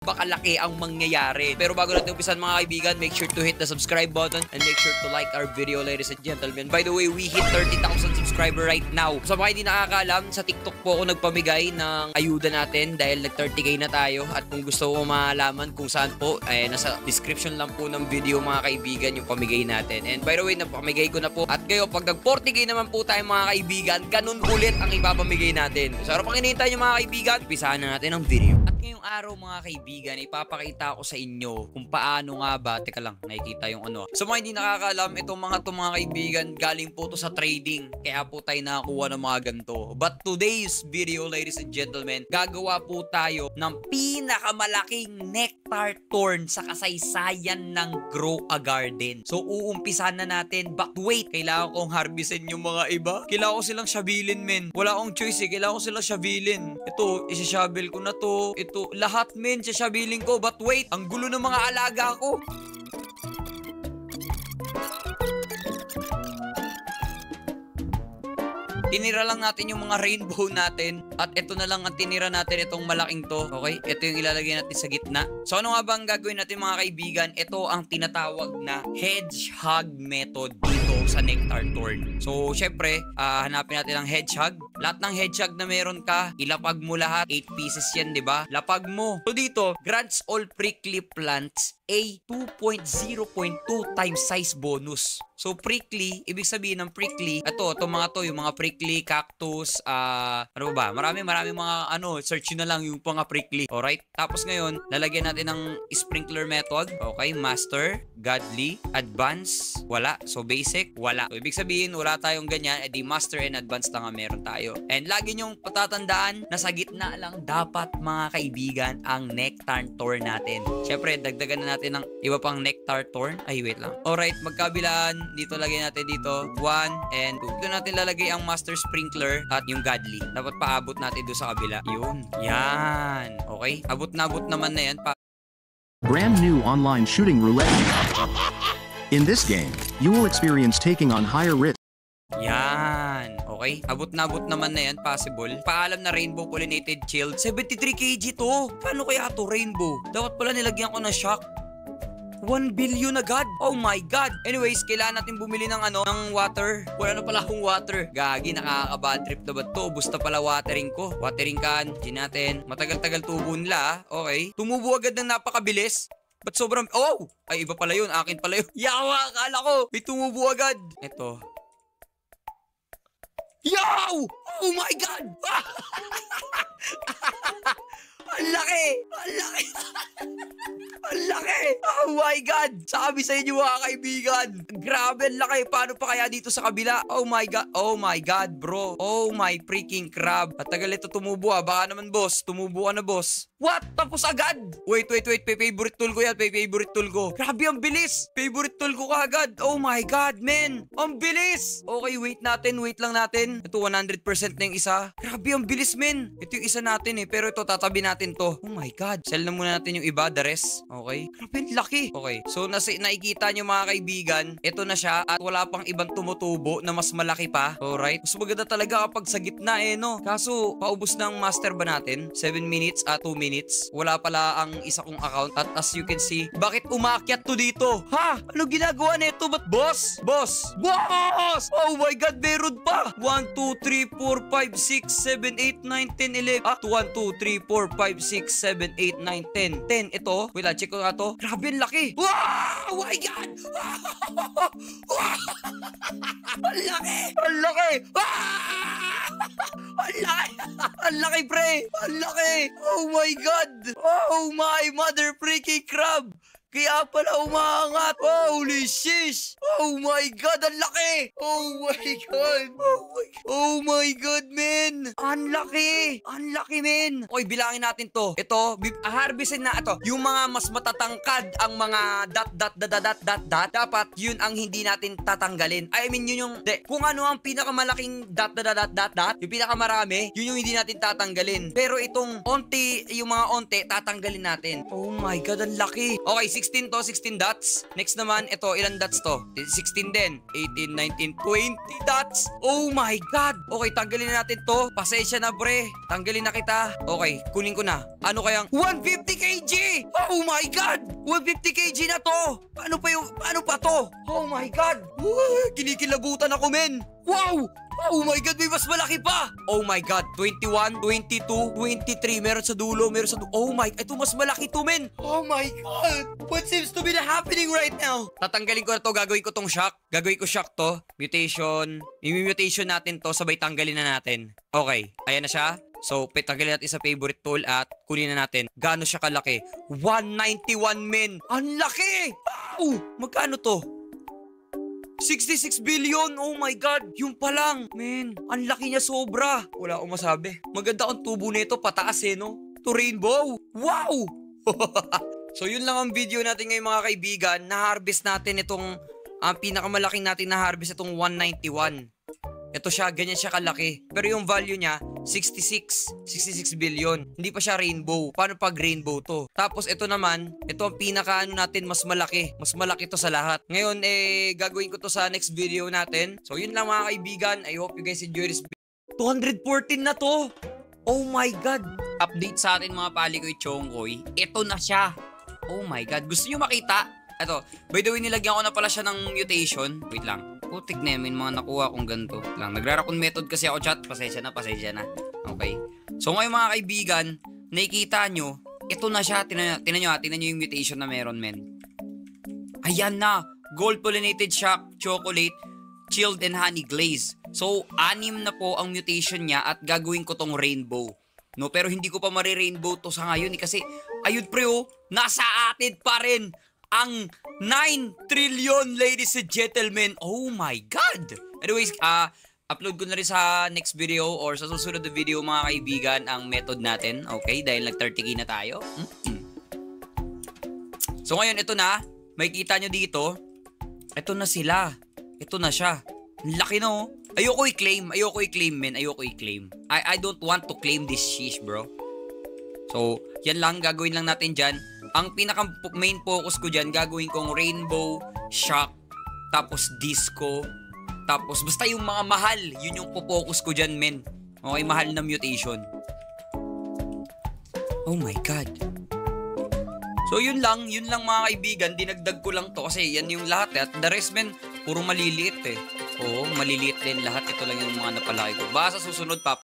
napakalaki ang mangyayari. Pero bago natin umpisan mga kaibigan, make sure to hit the subscribe button and make sure to like our video, ladies and gentlemen. By the way, we hit 30,000 subscriber right now. So baka hindi nakakaalam, sa TikTok po ako nagpamigay ng ayuda natin dahil nag 30k na tayo. At kung gusto mo malaman kung saan po, nasa description lang po ng video mga kaibigan yung pamigay natin. And by the way, napamigay ko na po. At kayo, pag nag 40k naman po tayo mga kaibigan, ganun ulit ang ipapamigay natin. So ano pang hinihintay nyo mga kaibigan? Umpisahan na natin ang video. At ngayong araw mga kaibigan, ipapakita ko sa inyo kung paano nga ba. Teka lang, nakikita yung ano. So mga hindi nakakaalam, itong mga kaibigan, galing po to sa trading. Kaya po tayo nakakuha ng mga ganito. But today's video, ladies and gentlemen, gagawa po tayo ng pinakamalaking nectar thorn sa kasaysayan ng Grow a Garden. So uumpisan na natin. But wait, kailangan kong harvestin yung mga iba. Kailangan ko silang shabilin, men. Wala akong choice eh. Kailangan ko silang shabilin. Ito, isashabil ko na to. Ito, lahat men, sashabilin ko. But wait, ang gulo ng mga alaga ko. Tinira lang natin yung mga rainbow natin. At ito na lang ang tinira natin, itong malaking to. Okay? Ito yung ilalagay natin sa gitna. So ano nga ba ang gagawin natin mga kaibigan? Ito ang tinatawag na hedgehog method dito sa nectar thorn. So syempre, hanapin natin ang hedgehog. Lahat ng hedgehog na meron ka, ilapag mo lahat. 8 pieces yan, di ba? Lapag mo. So dito, grants all prickly plants a 2.0.2 times size bonus. So prickly, ibig sabihin ng prickly, itong mga prickly, cactus, ano ba? Marami mga search nyo na lang yung mga prickly. Alright? Tapos ngayon, lalagyan natin ng sprinkler method. Okay, master, godly, advanced, wala. So basic, wala. So ibig sabihin, wala tayong ganyan, edi master and advanced lang ang meron tayo. And lagi nyong patatandaan na sa gitna lang dapat mga kaibigan ang nectar thorn natin. Syempre, dagdagan na natin ng iba pang nectar thorn. Ay, wait lang. Alright, magkabilaan. Dito lagay natin dito 1 and 2. Dito natin lalagay ang master sprinkler at yung godly. Dapat paabot natin doon sa kabila. Yun. Yan. Okay. Abot naman na yan. Brand new online shooting roulette. In this game, you will experience taking on higher risk. Yan. Okay. Abot naman na yan. Possible. Paalam na rainbow pollinated chilled. 73 kg to. Paano kaya to rainbow? Dapat pala nilagyan ko na shock. 1 billion agad. Oh my God. Anyways, kailangan natin bumili ng ng water. Wala na pala akong water. Gagi, nakaka-bad trip na ba to? Busta pala watering ko. Watering can. Di natin. Matagal-tagal tubo nila. Okay. Tumubo agad ng napakabilis. Ba't sobrang... Oh! Ay, iba pala yun. Akin pala yun. Yawa! Akala ko. May tumubo agad. Ito. Yo! Oh my God! Ang laki! Ang laki! Ang laki! Oh my God! Sabi sa inyo mga kaibigan, grabe ang laki. Paano pa kaya dito sa kabila? Oh my God! Oh my God, bro! Oh my freaking crab! Patagal ito tumubo ah. Baka naman boss, tumubo ka na boss. What? Tapos agad? Wait. Favorite tool ko yan. Favorite tool ko. Grabe, ang bilis. Favorite tool ko kagad. Oh my God, man. Ang bilis. Okay, wait lang natin. Ito, 100% na yung isa. Grabe, ang bilis, man. Ito yung isa natin eh. Pero ito, tatabi natin to. Oh my God. Sell na muna natin yung iba, the rest. Okay. Grabe, ang laki. Okay. So, nakikita nyo mga kaibigan, ito na siya at wala pang ibang tumutubo na mas malaki pa. Alright. Mas maganda talaga kapag sa gitna eh, no? Kaso, paubos ng master ba natin? 7 minutes at 2 minutes. Wala pala ang isa kong account. At as you can see, bakit umakyat to dito? Ha? Ano ginagawa nito? Ba't boss? Boss! Oh my God, meron pa! 1, 2, 3, 4, 5, 6, 7, 8, 9, 10, 11. 1, 2, 3, 4, 5, 6, 7, 8, 9, 10. 10 ito. Wait lang, check ko nga to. Grabe, ang laki. Wow! Oh my God! Ang laki! Ang laki! Ang laki! Ang laki, pre! Ang laki! Oh my God! Oh my mother freaking crab! Kaya pala umaangat. Holy shish! Oh my God, ang laki! Oh my God! Oh my God, men! Ang laki! Ang laki, men! Okay, bilangin natin to. Ito, harvestin na ito. Yung mga mas matatangkad, ang mga dot. Dapat yun ang hindi natin tatanggalin. I mean, yun yung... kung ano ang pinakamalaking dot, yung pinakamarami, yun yung hindi natin tatanggalin. Pero itong yung mga onte, tatanggalin natin. Oh my God, ang laki! Okay, 16 dots. Next naman, ito, ilan dots to? 16 din. 18, 19, 20 dots. Oh my God! Okay, tanggalin na natin to. Pasensya na, pre. Tanggalin na kita. Okay, kunin ko na. Ano kayang 150 kg? Oh my God! 150 kg na to! Paano pa to? Oh my God! Kinikilabutan ako, men! Wow! Oh my God, may mas malaki pa! Oh my God, 21, 22, 23, meron sa dulo, Oh my, ito mas malaki to, men! Oh my God! What seems to be happening right now? Tatanggalin ko na to, gagawin ko tong shock. Gagawin ko shock to. Mutation. I-mutation natin to, sabay tanggalin na natin. Okay, ayan na siya. So, tanggalin natin sa favorite tool at kunin na natin. Gaano siya kalaki? 191, men! Ang laki! Wow! Magkano to? 66 billion! Oh my God! Yung pa lang! Men, ang laki niya sobra! Wala akong masabi. Maganda ang tubo nito, pataas eh, no? To rainbow! Wow! So, yun lang ang video natin ngayon mga kaibigan. Na-harvest natin itong, pinakamalaking natin na-harvest itong 191. Ito siya, ganyan siya kalaki. Pero yung value niya, 66 billion. Hindi pa siya rainbow. Paano pag rainbow to? Tapos ito naman, ito ang pinaka natin mas malaki. Mas malaki to sa lahat. Ngayon, gagawin ko to sa next video natin. So, yun lang mga kaibigan. I hope you guys enjoy this video. 214 na to! Oh my God! Update sa atin mga palikoy chongkoy. Ito na siya. Oh my God. Gusto nyo makita? Ito, by the way, nilagyan ko na pala siya ng mutation. Wait lang. Putik na yun, mga nakuha kong ganito. Lang, nagrarakon method kasi ako, chat. Pasensya na. Okay. So ngayon mga kaibigan, nakikita nyo, ito na siya. Tinan nyo yung mutation na meron, men. Ayan na. Gold pollinated shock chocolate, chilled and honey glaze. So, 6 na po ang mutation niya at gagawin ko tong rainbow. No, pero hindi ko pa mare-rainbow to sa ngayon kasi ayun pre, nasa atin pa rin ang 9 trillion, ladies and gentlemen. Oh my God! Anyways, upload ko na rin sa next video or sa susunod na video mga kaibigan ang method natin. Okay? Dahil nag 30k na tayo. So ngayon, ito na. Makikita nyo dito. Ito na sila. Ito na siya. Laki no. Ayoko i-claim, men. Ayoko i-claim. I don't want to claim this shish, bro. So, yan lang. Gagawin lang natin dyan. Ang pinaka main focus ko dyan, gagawin kong rainbow, shock, tapos disco, tapos basta yung mga mahal, yun yung focus ko dyan, men. Okay, mahal na mutation. Oh my God. So yun lang mga kaibigan, dinagdag ko lang to kasi yan yung lahat at the rest, men, puro maliliit eh. Oo, maliliit din lahat. Ito lang yung mga napalaki ko. Baka sa susunod pa,